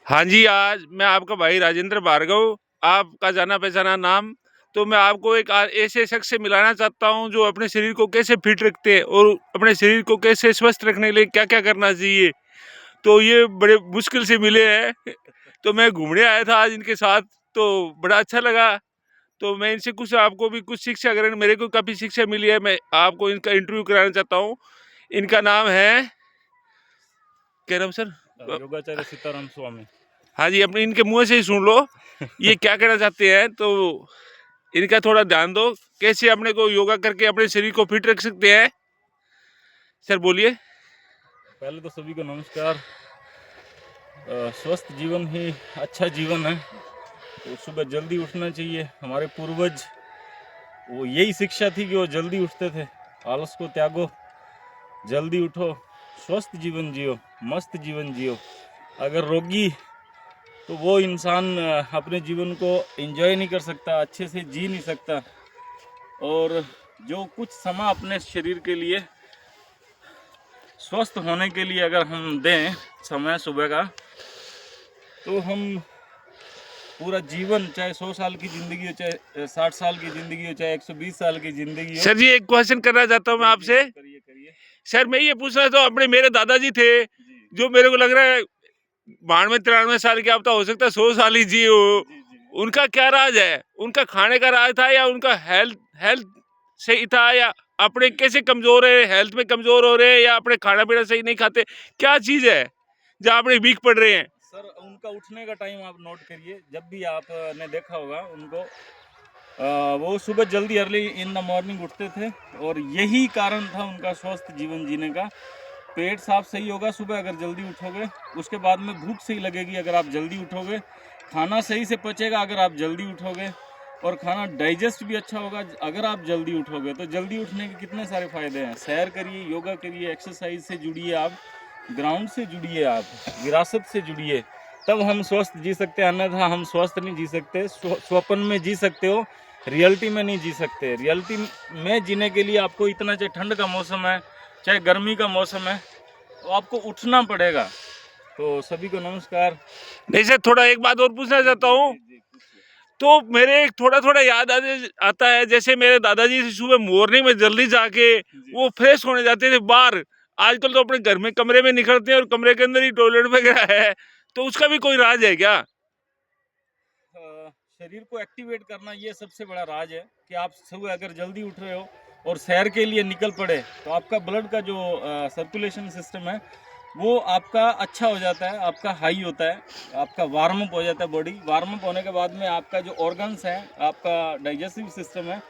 हाँ जी, आज मैं आपका भाई राजेंद्र भार्गव, आपका जाना-पहचाना नाम। तो मैं आपको एक ऐसे शख्स से मिलाना चाहता हूँ जो अपने शरीर को कैसे फिट रखते हैं और अपने शरीर को कैसे स्वस्थ रखने के लिए क्या-क्या करना चाहिए। तो ये बड़े मुश्किल से मिले हैं। तो मैं घूमने आया था आज इनके साथ, तो बड़ा अच्छा लगा। तो मैं इनसे कुछ आपको भी कुछ शिक्षा ग्रहण मेरे को काफ़ी शिक्षा मिली है, मैं आपको इनका इंटरव्यू कराना चाहता हूँ। इनका नाम है क्या नाम सर? योगाचार्य सीताराम स्वामी। हाँ जी, अपने इनके मुँह से ही सुन लो, ये क्या कहना चाहते हैं, तो इनका थोड़ा ध्यान दो, कैसे अपने को योगा करके अपने शरीर को फिट रख सकते हैं। सर बोलिए। पहले तो सभी को नमस्कार। स्वस्थ जीवन ही अच्छा जीवन है। तो सुबह जल्दी उठना चाहिए। हमारे पूर्वज वो यही शिक्षा थी कि वो जल्दी उठते थे। आलस को त्यागो, जल्दी उठो, स्वस्थ जीवन जियो, मस्त जीवन जियो। अगर रोगी तो वो इंसान अपने जीवन को एंजॉय नहीं कर सकता, अच्छे से जी नहीं सकता। और जो कुछ समय अपने शरीर के लिए स्वस्थ होने के लिए अगर हम दें समय सुबह का, तो हम पूरा जीवन, चाहे 100 साल की ज़िंदगी हो, चाहे 60 साल की ज़िंदगी हो, चाहे 120 साल की ज़िंदगी हो। सर जी एक क्वेश्चन करना चाहता हूँ मैं आपसे। करिए करिए। सर मैं ये पूछ रहा था, अपने मेरे दादाजी थे जी जो मेरे को लग रहा है 92-93 साल के, अब तो हो सकता है 100 साल ही जिए हो। जी जी। उनका क्या राज है? उनका खाने का राज था या उनका हेल्थ हेल्थ सही था, या अपने कैसे कमजोर है, हेल्थ में कमजोर हो रहे हैं, या अपने खाना पीना सही नहीं खाते? क्या चीज है जहाँ अपने वीक पड़ रहे हैं? सर, उनका उठने का टाइम आप नोट करिए। जब भी आपने देखा होगा उनको, वो सुबह जल्दी अर्ली इन द मॉर्निंग उठते थे। और यही कारण था उनका स्वस्थ जीवन जीने का। पेट साफ सही होगा सुबह अगर जल्दी उठोगे, उसके बाद में भूख सही लगेगी अगर आप जल्दी उठोगे, खाना सही से पचेगा अगर आप जल्दी उठोगे, और खाना डाइजेस्ट भी अच्छा होगा अगर आप जल्दी उठोगे। तो जल्दी उठने के कितने सारे फायदे हैं। सैर करिए, योगा करिए, एक्सरसाइज से जुड़िए, आप ग्राउंड से जुड़िए, आप विरासत से जुड़िए, तब हम स्वस्थ जी सकते हैं। अन्यथा हम स्वस्थ नहीं जी सकते। स्वप्न में जी सकते हो, रियलिटी में नहीं जी सकते। रियलिटी में जीने के लिए आपको इतना, चाहे ठंड का मौसम है चाहे गर्मी का मौसम है, तो आपको उठना पड़ेगा। तो सभी को नमस्कार। नहीं सर, थोड़ा एक बात और पूछना चाहता हूँ। तो मेरे एक थोड़ा थोड़ा याद आता है, जैसे मेरे दादाजी से सुबह मॉर्निंग में जल्दी जाके वो फ्रेश होने जाते थे बाहर। आजकल तो अपने घर में कमरे में निकलते हैं और कमरे के अंदर ही टॉयलेट वगैरह है। तो उसका भी कोई राज है क्या? शरीर को एक्टिवेट करना, ये सबसे बड़ा राज है कि आप सुबह अगर जल्दी उठ रहे हो और सैर के लिए निकल पड़े, तो आपका ब्लड का जो सर्कुलेशन सिस्टम है वो आपका अच्छा हो जाता है, आपका हाई होता है, आपका वार्म अप हो जाता है। बॉडी वार्म अप होने के बाद में आपका जो ऑर्गन्स है, आपका डाइजेस्टिव सिस्टम है,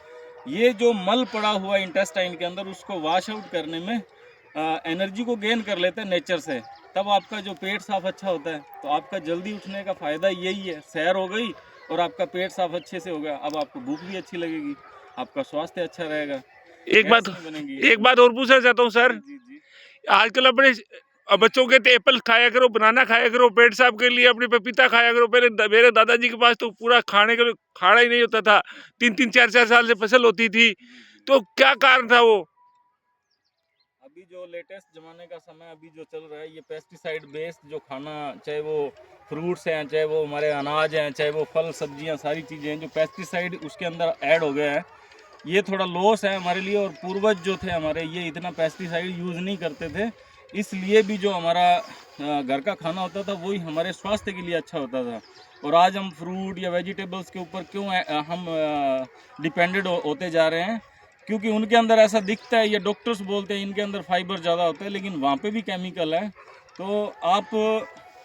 ये जो मल पड़ा हुआ इंटेस्टाइन के अंदर, उसको वॉश आउट करने में एनर्जी को गेन कर लेते हैं नेचर से। तब आपका जो पेट साफ अच्छा होता है। तो आपका जल्दी उठने का फ़ायदा यही है। सैर हो गई और आपका पेट साफ अच्छे से हो गया, अब आपको भूख भी अच्छी लगेगी, आपका स्वास्थ्य अच्छा रहेगा, एक बात गैस नहीं बनेगी। एक बात और पूछना चाहता हूँ सर। जी जी जी। आजकल अपने बच्चों के कहते एप्पल खाया करो, बनाना खाया करो, पेट साफ के लिए अपने पपीता खाया करो। पहले मेरे दादाजी के पास तो पूरा खाने के लिए खाना ही नहीं होता था। 3-3 4-4 साल से फसल होती थी। जी जी। तो क्या कारण था वो? अभी जो लेटेस्ट ज़माने का समय अभी जो चल रहा है, ये पेस्टिसाइड बेस्ड जो खाना, चाहे वो फ्रूट्स हैं, चाहे वो हमारे अनाज हैं, चाहे वो फल सब्जियां, सारी चीज़ें हैं जो पेस्टिसाइड उसके अंदर ऐड हो गया है, ये थोड़ा लॉस है हमारे लिए। और पूर्वज जो थे हमारे, ये इतना पेस्टिसाइड यूज़ नहीं करते थे, इसलिए भी जो हमारा घर का खाना होता था वही हमारे स्वास्थ्य के लिए अच्छा होता था। और आज हम फ्रूट या वेजिटेबल्स के ऊपर क्यों हम डिपेंडेड होते जा रहे हैं? क्योंकि उनके अंदर ऐसा दिखता है, ये डॉक्टर्स बोलते हैं इनके अंदर फाइबर ज़्यादा होता है, लेकिन वहाँ पे भी केमिकल है। तो आप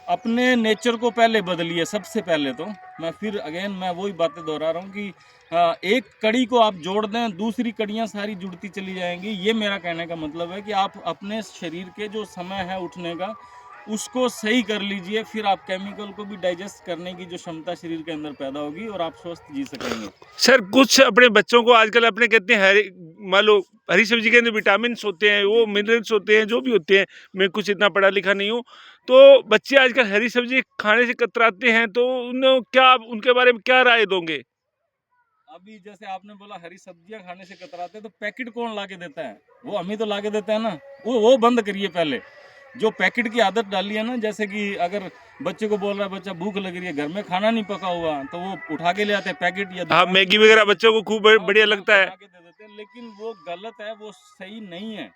अपने नेचर को पहले बदलिए सबसे पहले। तो मैं वही बातें दोहरा रहा हूँ कि एक कड़ी को आप जोड़ दें, दूसरी कड़ियाँ सारी जुड़ती चली जाएंगी। ये मेरा कहने का मतलब है कि आप अपने शरीर के जो समय है उठने का, उसको सही कर लीजिए, फिर आप केमिकल को भी डाइजेस्ट करने की जो क्षमता शरीर के अंदर पैदा होगी और आप स्वस्थ जी सकेंगे। सर कुछ अपने बच्चों को आजकल अपने कहते हैं हरी, मान लो हरी सब्जी के अंदर विटामिन होते हैं, वो मिनरल्स होते हैं, जो भी होते हैं। मैं कुछ इतना पढ़ा लिखा नहीं हूँ। तो बच्चे आजकल हरी सब्जी खाने से कतराते हैं, तो उन्हें क्या, आप उनके बारे में क्या राय दोगे? अभी जैसे आपने बोला हरी सब्जियां खाने से कतराते हैं, तो पैकेट कौन ला के देता है? वो हम ही तो ला के देते हैं ना। वो बंद करिए पहले। जो पैकेट की आदत डाली है ना, जैसे कि अगर बच्चे को बोल रहा है बच्चा भूख लग रही है, घर में खाना नहीं पका हुआ, तो वो उठा के ले आते हैं पैकेट या हाँ, दुकान मैगी से वगैरह बच्चों को खूब हाँ, बढ़िया लगता है। बना के दे देते हैं, लेकिन वो गलत है, वो सही नहीं है।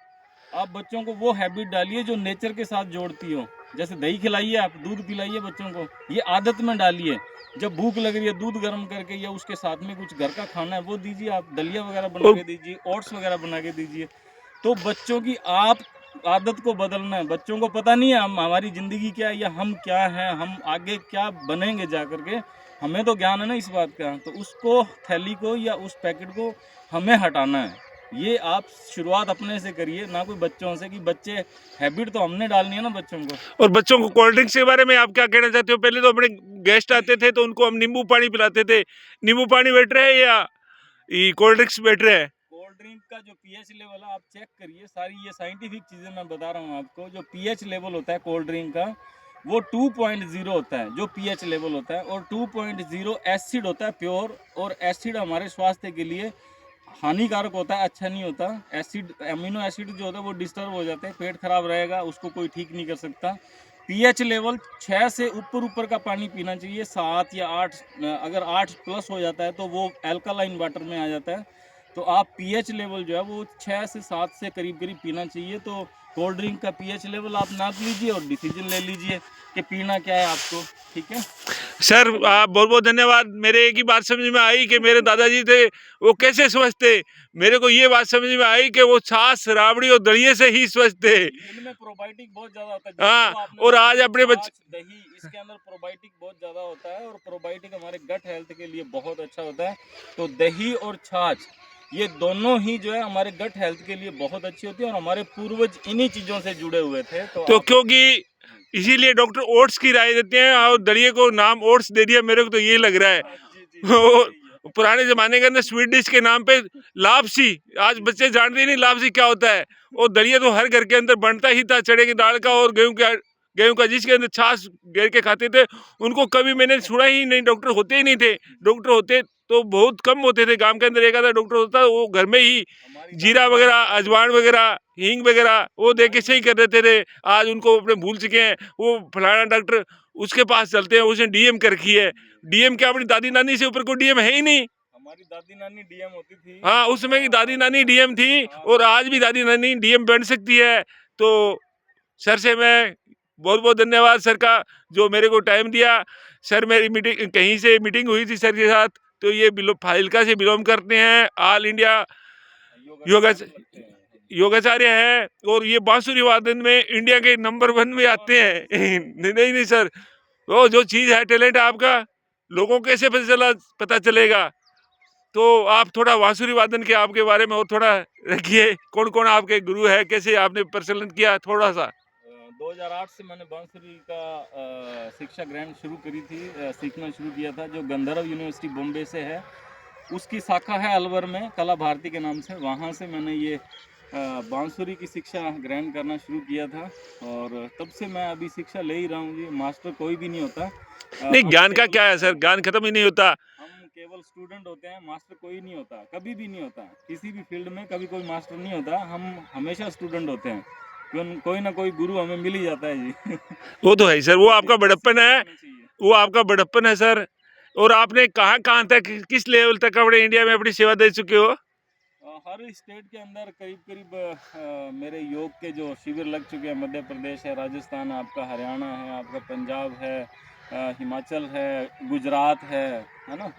आप बच्चों को वो हैबिट डालिए जो नेचर के साथ जोड़ती हो। जैसे दही खिलाइए, आप दूध पिलाइए बच्चों को, ये आदत में डालिए। जब भूख लग रही है दूध गर्म करके या उसके साथ में कुछ घर का खाना है वो दीजिए, आप दलिया वगैरह बना और के दीजिए, ओट्स वगैरह बना के दीजिए। तो बच्चों की आप आदत को बदलना है। बच्चों को पता नहीं है हम हमारी ज़िंदगी क्या है या हम क्या हैं, हम आगे क्या बनेंगे जा कर के, हमें तो ज्ञान है ना इस बात का। तो उसको थैली को या उस पैकेट को हमें हटाना है। ये आप शुरुआत अपने से करिए, ना कोई बच्चों से, कि बच्चे हैबिट तो हमने डालनी है ना बच्चों को। और बच्चों को कोल्ड ड्रिंक्स के बारे में आप क्या कहना चाहते हो? पहले तो अपने गेस्ट आते थे तो उनको हम नींबू पानी पिलाते थे, नींबू पानी बेटर है या ये कोल्ड ड्रिंक्स बेटर है? कोल्ड ड्रिंक का जो पीएच लेवल है आप चेक करिए, सारी ये साइंटिफिक चीज़ें मैं बता रहा हूँ आपको। जो पीएच लेवल होता है कोल्ड ड्रिंक का वो 2.0 होता है, जो पीएच लेवल होता है, और 2.0 एसिड होता है प्योर, और एसिड हमारे स्वास्थ्य के लिए हानिकारक होता है, अच्छा नहीं होता। एसिड, अमीनो एसिड जो होता है वो डिस्टर्ब हो जाते हैं, पेट खराब रहेगा, उसको कोई ठीक नहीं कर सकता। पीएच लेवल 6 से ऊपर ऊपर का पानी पीना चाहिए, 7 या 8, अगर 8 प्लस हो जाता है तो वो अल्कलाइन वाटर में आ जाता है। तो आप पीएच लेवल जो है वो 6 से 7 से करीब करीब पीना चाहिए। तो कोल्ड ड्रिंक का पीएच लेवल आप नाप लीजिए और डिसीजन ले लीजिए कि पीना क्या है आपको, ठीक है। सर आप बहुत बहुत धन्यवाद। मेरे एक ही बात समझ में आई कि मेरे दादाजी थे वो कैसे स्वस्थ थे। मेरे को ये बात समझ में आई कि वो छाछ, राबड़ी और दलिये से ही स्वस्थ थे। इनमें प्रोबायोटिक बहुत ज्यादा होता है, हाँ, जो आपने और बात आज की, अपने छाछ, बच्चे दही, इसके अंदर प्रोबायोटिक बहुत ज्यादा होता है, और प्रोबायोटिक हमारे गट हेल्थ के लिए बहुत अच्छा होता है। तो दही और छाछ ये दोनों ही जो है हमारे गट हेल्थ के लिए बहुत अच्छी होती है, और हमारे पूर्वज इन्हीं चीजों से जुड़े हुए थे। तो तो आप क्योंकि इसीलिए डॉक्टर ओट्स की राय देते हैं और दलिये को नाम ओट्स दे दिया, मेरे को तो ये लग रहा है। जी जी जी सही है। पुराने जमाने के अंदर स्वीट डिश के नाम पे लापसी, आज बच्चे जानते ही नहीं लापसी क्या होता है। और दलिया तो हर घर के अंदर बनता ही था, चने की दाल का और गेहूं का, जिसके अंदर छाछ घेर के खाते थे। उनको कभी मैंने सुना ही नहीं, डॉक्टर होते ही नहीं थे। डॉक्टर होते तो बहुत कम होते थे, गांव के अंदर एक आधा डॉक्टर होता, वो घर में ही हमारी जीरा दादी नानी वगैरह, बताती अजवाइन थी। वगैरह, हींग वगैरह वो दे के हमारी सही कर देते थे। आज उनको अपने भूल चुके हैं। वो फलाना डॉक्टर उसके पास चलते हैं, उसने डीएम कर रखी है। डीएम क्या, अपनी दादी नानी से ऊपर कोई डीएम है ही नहीं। हमारी दादी नानी डीएम होती थी हाँ, उस उस समय की समय। दादी नानी डीएम थी हाँ और हाँ। आज भी दादी नानी डीएम बन सकती है। तो सर से मैं बहुत बहुत धन्यवाद सर का, जो मेरे को टाइम दिया। सर मेरी मीटिंग कहीं से मीटिंग हुई थी सर के साथ, तो ये फाजिल्का से बिलोंग करते हैं, ऑल इंडिया योगा योगाचार्य लगते हैं हम। योगाचार्य है। और ये बांसुरी वादन में इंडिया के नंबर 1 में आते हैं। नहीं नहीं नहीं सर, वो जो चीज़ है, टैलेंट है आपका, लोगों को कैसे पता चलेगा। तो आप थोड़ा बांसुरी वादन के आपके बारे में और थोड़ा रखिए, कौन कौन आपके गुरु है, कैसे आपने प्रचलन किया थोड़ा सा। 2008 से मैंने बांसुरी का शिक्षा ग्रहण शुरू करी थी, सीखना शुरू किया था, जो गंधर्व यूनिवर्सिटी बॉम्बे से है। उसकी शाखा है अलवर में, कला भारती के नाम से। वहाँ से मैंने ये बांसुरी की शिक्षा ग्रहण करना शुरू किया था, और तब से मैं अभी शिक्षा ले ही रहा हूँ जी। मास्टर कोई भी नहीं होता। नहीं, हम ज्ञान का केवल क्या है सर, ज्ञान खत्म ही नहीं होता। हम केवल स्टूडेंट होते हैं, मास्टर कोई नहीं होता, कभी भी नहीं होता। किसी भी फील्ड में कभी कोई मास्टर नहीं होता, हम हमेशा स्टूडेंट होते हैं। कोई ना कोई गुरु हमें मिल ही जाता है जी। वो तो है ही सर, वो तो आपका ये बड़प्पन सीखते है, रहना चाहिए। वो आपका बड़प्पन है सर। और आपने कहाँ कहाँ तक, किस लेवल तक अपने इंडिया में अपनी सेवा दे चुके हो? हर स्टेट के अंदर करीब करीब मेरे योग के जो शिविर लग चुके हैं। मध्य प्रदेश है, राजस्थान है, आपका हरियाणा है, आपका पंजाब है, हिमाचल है, गुजरात है ना।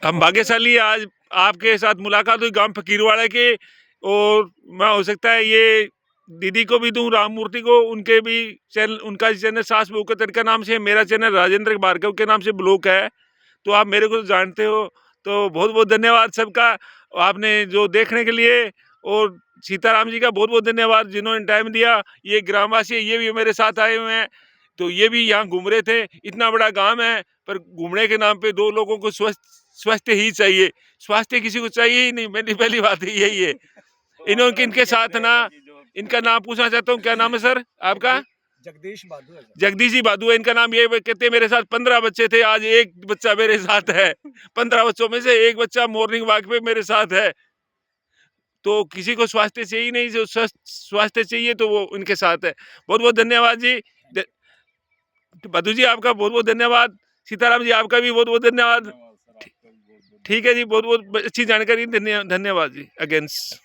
हम और भाग्यशाली, आज आपके साथ मुलाकात हुई गांव फकीरवाड़ा के। और मैं हो सकता है ये दीदी को भी दूं, राम मूर्ति को, उनके भी चैनल, उनका चैनल सास बहू का तड़का नाम से है, मेरा चैनल राजेंद्र भार्गव के नाम से ब्लॉग है। तो आप मेरे को जानते हो। तो बहुत बहुत धन्यवाद सबका, आपने जो देखने के लिए। और सीताराम जी का बहुत बहुत धन्यवाद, जिन्होंने टाइम दिया। ये ग्रामवासी, ये भी मेरे साथ आए हुए हैं, तो ये भी यहाँ घूम रहे थे। इतना बड़ा गांव है, पर घूमने के नाम पे दो लोगों को स्वास्थ्य ही चाहिए। स्वास्थ्य किसी को चाहिए ही नहीं, मेरी पहली बात ही यही है। तो इन्होंने, हमारा इनके भी यही साथ ना, रहेगा जी, जो इनका नाम पूछना चाहता हूँ, क्या नाम है सर आपका? जगदीश बहादुर है सर। जगदीश जी बहादुर है इनका नाम। ये कहते हैं मेरे साथ 15 बच्चे थे, आज एक बच्चा मेरे साथ है। 15 बच्चों में से एक बच्चा मॉर्निंग वॉक पे मेरे साथ है। तो किसी को स्वास्थ्य चाहिए नहीं, जो स्वस्थ स्वास्थ्य चाहिए तो वो उनके साथ है। बहुत बहुत धन्यवाद जी। मधु जी आपका बहुत बहुत धन्यवाद। सीताराम जी आपका भी बहुत बहुत धन्यवाद। धन्यवाद सर, आपका भी बहुत बहुत ठीक है जी, बहुत बहुत अच्छी जानकारी, धन्यवाद जी अगेंस्ट।